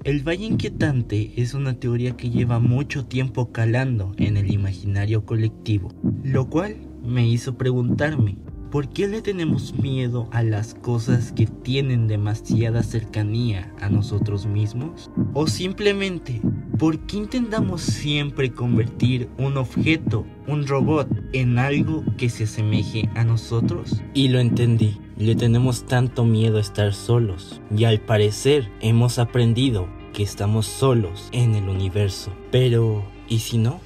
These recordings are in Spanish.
El Valle Inquietante es una teoría que lleva mucho tiempo calando en el imaginario colectivo, lo cual me hizo preguntarme, ¿por qué le tenemos miedo a las cosas que tienen demasiada cercanía a nosotros mismos? O simplemente, ¿por qué intentamos siempre convertir un objeto, un robot, en algo que se asemeje a nosotros? Y lo entendí. Le tenemos tanto miedo a estar solos, y al parecer hemos aprendido que estamos solos en el universo. Pero, ¿y si no?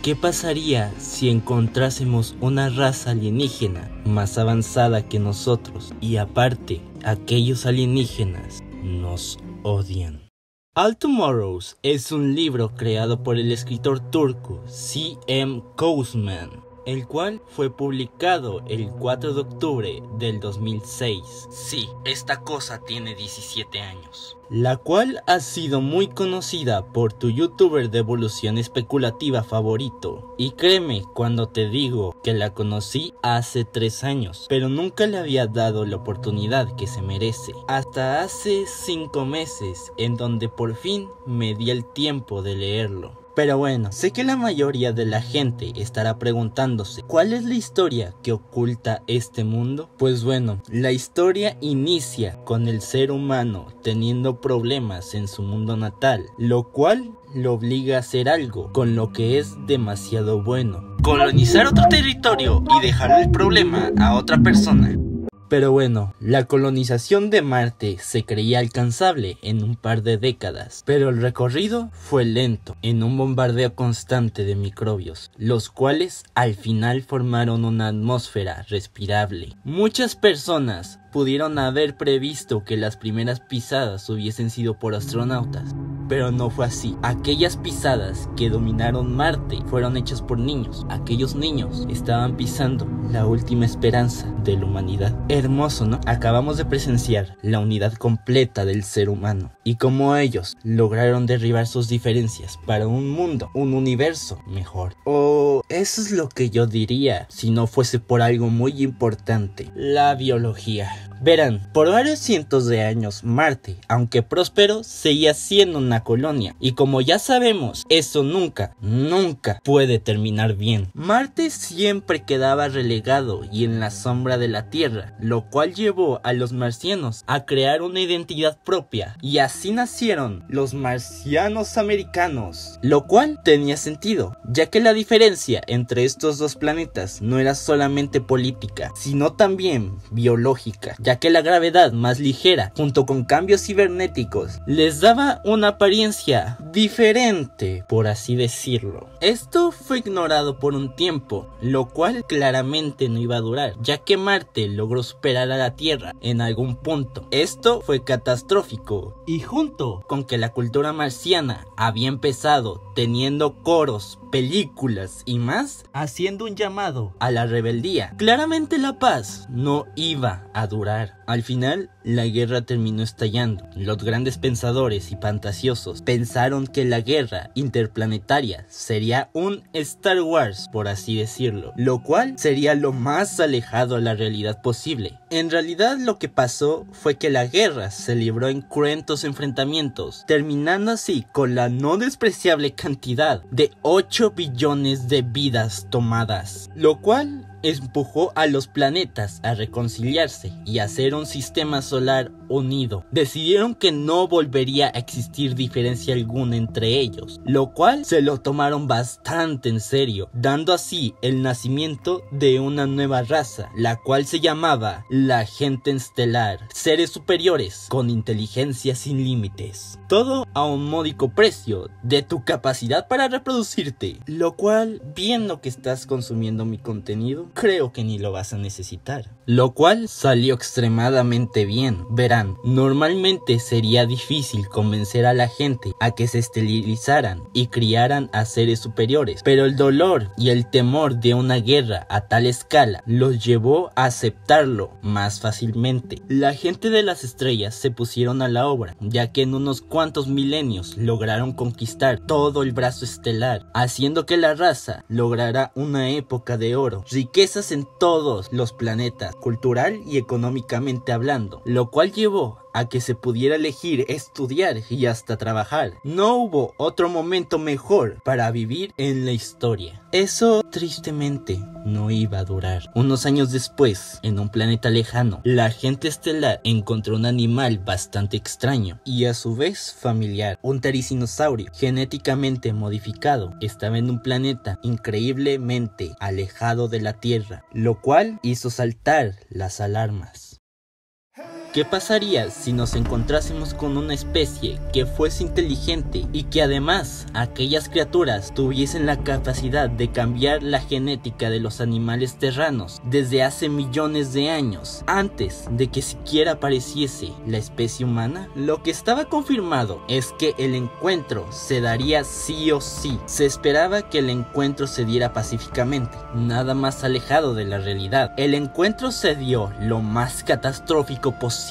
¿Qué pasaría si encontrásemos una raza alienígena más avanzada que nosotros y aparte aquellos alienígenas nos odian? All Tomorrows es un libro creado por el escritor turco C.M. Kouzman, el cual fue publicado el 4 de octubre del 2006. Sí, esta cosa tiene 17 años. La cual ha sido muy conocida por tu youtuber de evolución especulativa favorito. Y créeme cuando te digo que la conocí hace 3 años, pero nunca le había dado la oportunidad que se merece. Hasta hace 5 meses, en donde por fin me di el tiempo de leerlo. Pero bueno, sé que la mayoría de la gente estará preguntándose, ¿cuál es la historia que oculta este mundo? Pues bueno, la historia inicia con el ser humano teniendo problemas en su mundo natal, lo cual lo obliga a hacer algo con lo que es demasiado bueno: colonizar otro territorio y dejar el problema a otra persona. Pero bueno, la colonización de Marte se creía alcanzable en un par de décadas, pero el recorrido fue lento, en un bombardeo constante de microbios, los cuales al final formaron una atmósfera respirable. Muchas personas pudieron haber previsto que las primeras pisadas hubiesen sido por astronautas, pero no fue así. Aquellas pisadas que dominaron Marte fueron hechas por niños. Aquellos niños estaban pisando la última esperanza de la humanidad. Hermoso, ¿no? Acabamos de presenciar la unidad completa del ser humano y cómo ellos lograron derribar sus diferencias para un mundo, un universo mejor. O eso es lo que yo diría si no fuese por algo muy importante: la biología. Verán, por varios cientos de años Marte, aunque próspero, seguía siendo una colonia. Y como ya sabemos, eso nunca puede terminar bien. Marte siempre quedaba relegado y en la sombra de la Tierra, lo cual llevó a los marcianos a crear una identidad propia. Y así nacieron los marcianos americanos. Lo cual tenía sentido, ya que la diferencia entre estos dos planetas no era solamente política, sino también biológica, ya que la gravedad más ligera, junto con cambios cibernéticos, les daba una apariencia diferente, por así decirlo. Esto fue ignorado por un tiempo, lo cual claramente no iba a durar, ya que Marte logró superar a la Tierra en algún punto. Esto fue catastrófico, y junto con que la cultura marciana había empezado teniendo coros, películas y más, haciendo un llamado a la rebeldía, claramente la paz no iba a durar. Al final, la guerra terminó estallando. Los grandes pensadores y fantasiosos pensaron que la guerra interplanetaria sería un Star Wars, por así decirlo, lo cual sería lo más alejado a la realidad posible. En realidad, lo que pasó fue que la guerra se libró en cruentos enfrentamientos, terminando así con la no despreciable cantidad de 8 billones de vidas tomadas, lo cual empujó a los planetas a reconciliarse y hacer un sistema solar unido. Decidieron que no volvería a existir diferencia alguna entre ellos, lo cual se lo tomaron bastante en serio, dando así el nacimiento de una nueva raza, la cual se llamaba la gente estelar, seres superiores con inteligencia sin límites, todo a un módico precio de tu capacidad para reproducirte, lo cual, viendo que estás consumiendo mi contenido, creo que ni lo vas a necesitar, lo cual salió extremadamente bien. Verán, normalmente sería difícil convencer a la gente a que se esterilizaran y criaran a seres superiores, pero el dolor y el temor de una guerra a tal escala los llevó a aceptarlo más fácilmente. La gente de las estrellas se pusieron a la obra, ya que en unos cuantos milenios lograron conquistar todo el brazo estelar, haciendo que la raza lograra una época de oro, riquezas en todos los planetas, cultural y económicamente hablando, lo cual llevó a que se pudiera elegir estudiar y hasta trabajar. No hubo otro momento mejor para vivir en la historia. Eso, tristemente, no iba a durar. Unos años después, en un planeta lejano, la gente estelar encontró un animal bastante extraño y a su vez familiar. Un tericinosaurio genéticamente modificado estaba en un planeta increíblemente alejado de la Tierra, lo cual hizo saltar las alarmas. ¿Qué pasaría si nos encontrásemos con una especie que fuese inteligente y que además aquellas criaturas tuviesen la capacidad de cambiar la genética de los animales terranos desde hace millones de años, antes de que siquiera apareciese la especie humana? Lo que estaba confirmado es que el encuentro se daría sí o sí. Se esperaba que el encuentro se diera pacíficamente, nada más alejado de la realidad. El encuentro se dio lo más catastrófico posible,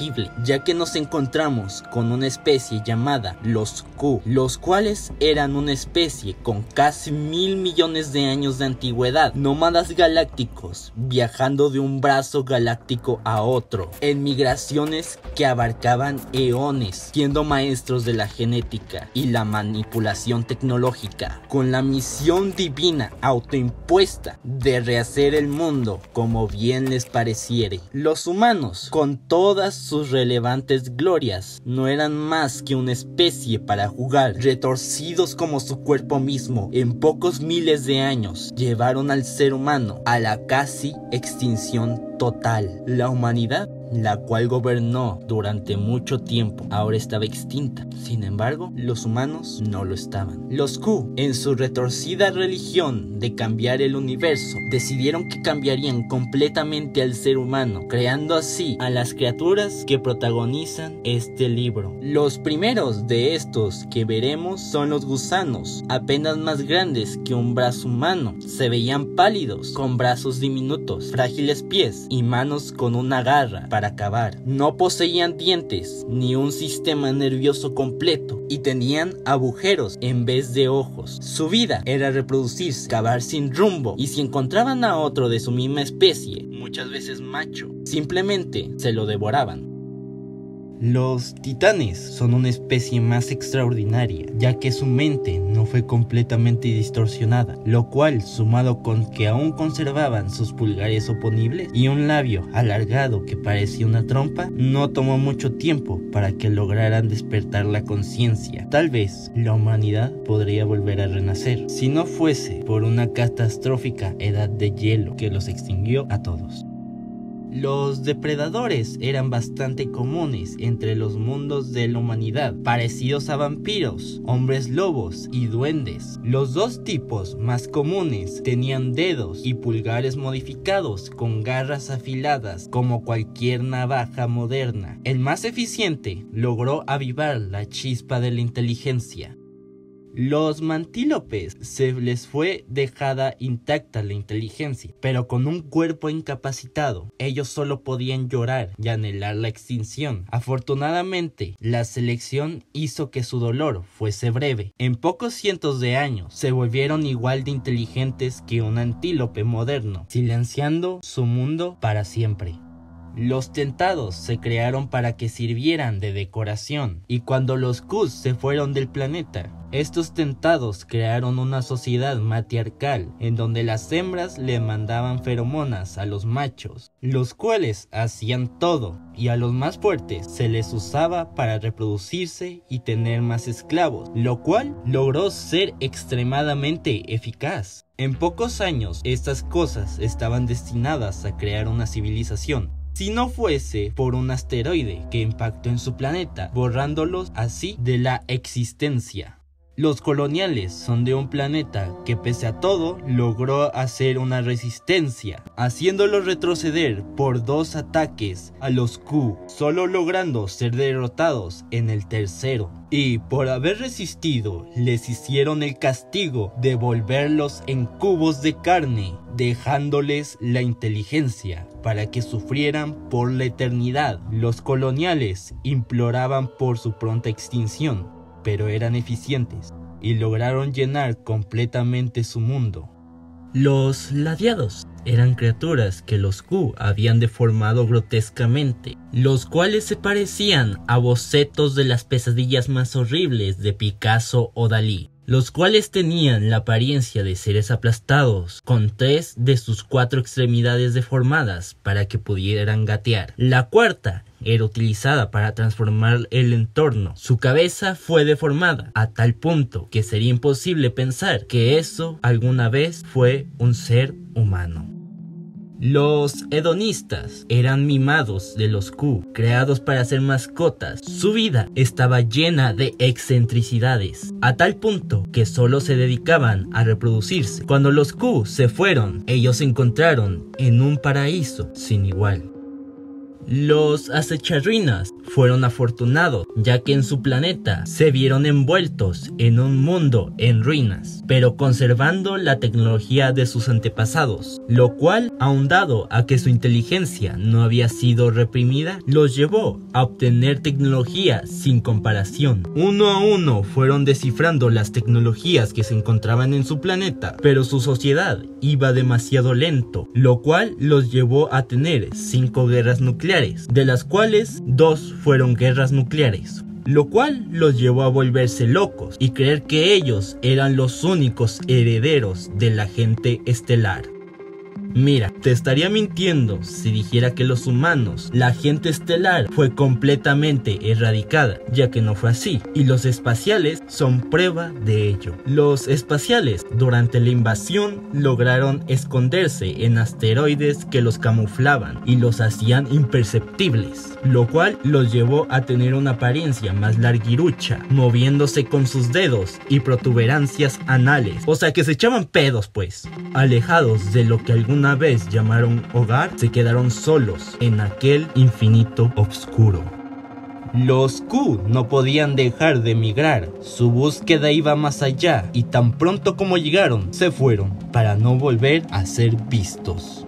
ya que nos encontramos con una especie llamada los Q, los cuales eran una especie con casi 1000 millones de años de antigüedad, nómadas galácticos viajando de un brazo galáctico a otro, en migraciones que abarcaban eones, siendo maestros de la genética y la manipulación tecnológica, con la misión divina autoimpuesta de rehacer el mundo como bien les pareciere. Los humanos, con todas sus relevantes glorias, no eran más que una especie para jugar, retorcidos como su cuerpo mismo. En pocos miles de años llevaron al ser humano a la casi extinción total. La humanidad, la cual gobernó durante mucho tiempo, ahora estaba extinta. Sin embargo, los humanos no lo estaban. Los Q, en su retorcida religión de cambiar el universo, decidieron que cambiarían completamente al ser humano, creando así a las criaturas que protagonizan este libro. Los primeros de estos que veremos son los gusanos, apenas más grandes que un brazo humano. Se veían pálidos, con brazos diminutos, frágiles pies y manos con una garra para acabar. No poseían dientes ni un sistema nervioso completo y tenían agujeros en vez de ojos. Su vida era reproducirse, cavar sin rumbo, y si encontraban a otro de su misma especie, muchas veces macho, simplemente se lo devoraban. Los titanes son una especie más extraordinaria, ya que su mente no fue completamente distorsionada, lo cual, sumado con que aún conservaban sus pulgares oponibles y un labio alargado que parecía una trompa, no tomó mucho tiempo para que lograran despertar la conciencia. Tal vez la humanidad podría volver a renacer, si no fuese por una catastrófica edad de hielo que los extinguió a todos. Los depredadores eran bastante comunes entre los mundos de la humanidad, parecidos a vampiros, hombres lobos y duendes. Los dos tipos más comunes tenían dedos y pulgares modificados con garras afiladas como cualquier navaja moderna. El más eficiente logró avivar la chispa de la inteligencia. Los mantílopes se les fue dejada intacta la inteligencia, pero con un cuerpo incapacitado. Ellos solo podían llorar y anhelar la extinción. Afortunadamente, la selección hizo que su dolor fuese breve. En pocos cientos de años, se volvieron igual de inteligentes que un antílope moderno, silenciando su mundo para siempre. Los tentados se crearon para que sirvieran de decoración, y cuando los Qs se fueron del planeta, estos tentados crearon una sociedad matriarcal en donde las hembras le mandaban feromonas a los machos, los cuales hacían todo, y a los más fuertes se les usaba para reproducirse y tener más esclavos, lo cual logró ser extremadamente eficaz. En pocos años, estas cosas estaban destinadas a crear una civilización, si no fuese por un asteroide que impactó en su planeta, borrándolos así de la existencia. Los coloniales son de un planeta que pese a todo logró hacer una resistencia, haciéndolos retroceder por 2 ataques a los Q, solo logrando ser derrotados en el tercero. Y por haber resistido, les hicieron el castigo de volverlos en cubos de carne, dejándoles la inteligencia para que sufrieran por la eternidad. Los coloniales imploraban por su pronta extinción, pero eran eficientes y lograron llenar completamente su mundo. Los ladeados eran criaturas que los Q habían deformado grotescamente, los cuales se parecían a bocetos de las pesadillas más horribles de Picasso o Dalí, los cuales tenían la apariencia de seres aplastados, con 3 de sus 4 extremidades deformadas para que pudieran gatear. La cuarta era utilizada para transformar el entorno. Su cabeza fue deformada a tal punto que sería imposible pensar que eso alguna vez fue un ser humano. Los hedonistas eran mimados de los Q, creados para ser mascotas. Su vida estaba llena de excentricidades, a tal punto que solo se dedicaban a reproducirse. Cuando los Q se fueron, ellos se encontraron en un paraíso sin igual. Los acecharrinas fueron afortunados, ya que en su planeta se vieron envueltos en un mundo en ruinas, pero conservando la tecnología de sus antepasados, lo cual, aunado a que su inteligencia no había sido reprimida, los llevó a obtener tecnología sin comparación. Uno a uno fueron descifrando las tecnologías que se encontraban en su planeta, pero su sociedad iba demasiado lento, lo cual los llevó a tener 5 guerras nucleares, de las cuales 2 fueron guerras nucleares, lo cual los llevó a volverse locos y creer que ellos eran los únicos herederos de la gente estelar. Mira, te estaría mintiendo si dijera que los humanos, la gente estelar, fue completamente erradicada, ya que no fue así, y los espaciales son prueba de ello. Los espaciales, durante la invasión, lograron esconderse en asteroides que los camuflaban y los hacían imperceptibles, lo cual los llevó a tener una apariencia más larguirucha, moviéndose con sus dedos y protuberancias anales, o sea que se echaban pedos pues. Alejados de lo que alguna vez llamaron hogar, se quedaron solos en aquel infinito oscuro. Los Q no podían dejar de migrar, su búsqueda iba más allá y tan pronto como llegaron, se fueron para no volver a ser vistos.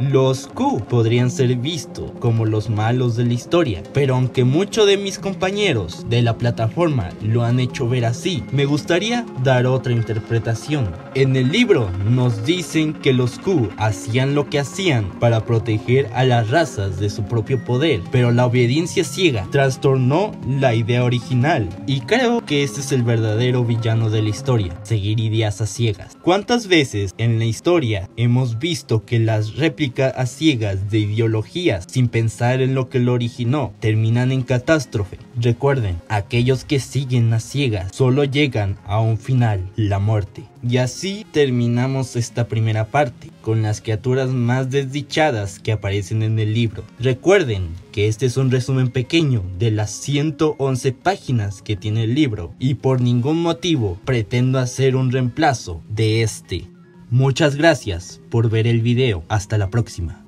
Los Q podrían ser vistos como los malos de la historia, pero aunque muchos de mis compañeros de la plataforma lo han hecho ver así, me gustaría dar otra interpretación. En el libro nos dicen que los Q hacían lo que hacían para proteger a las razas de su propio poder, pero la obediencia ciega trastornó la idea original, y creo que este es el verdadero villano de la historia, seguir ideas a ciegas. ¿Cuántas veces en la historia hemos visto que las réplicas a ciegas de ideologías, sin pensar en lo que lo originó, terminan en catástrofe? Recuerden, aquellos que siguen a ciegas solo llegan a un final, la muerte. Y así terminamos esta primera parte, con las criaturas más desdichadas que aparecen en el libro. Recuerden que este es un resumen pequeño de las 111 páginas que tiene el libro, y por ningún motivo pretendo hacer un reemplazo de este. Muchas gracias por ver el video, hasta la próxima.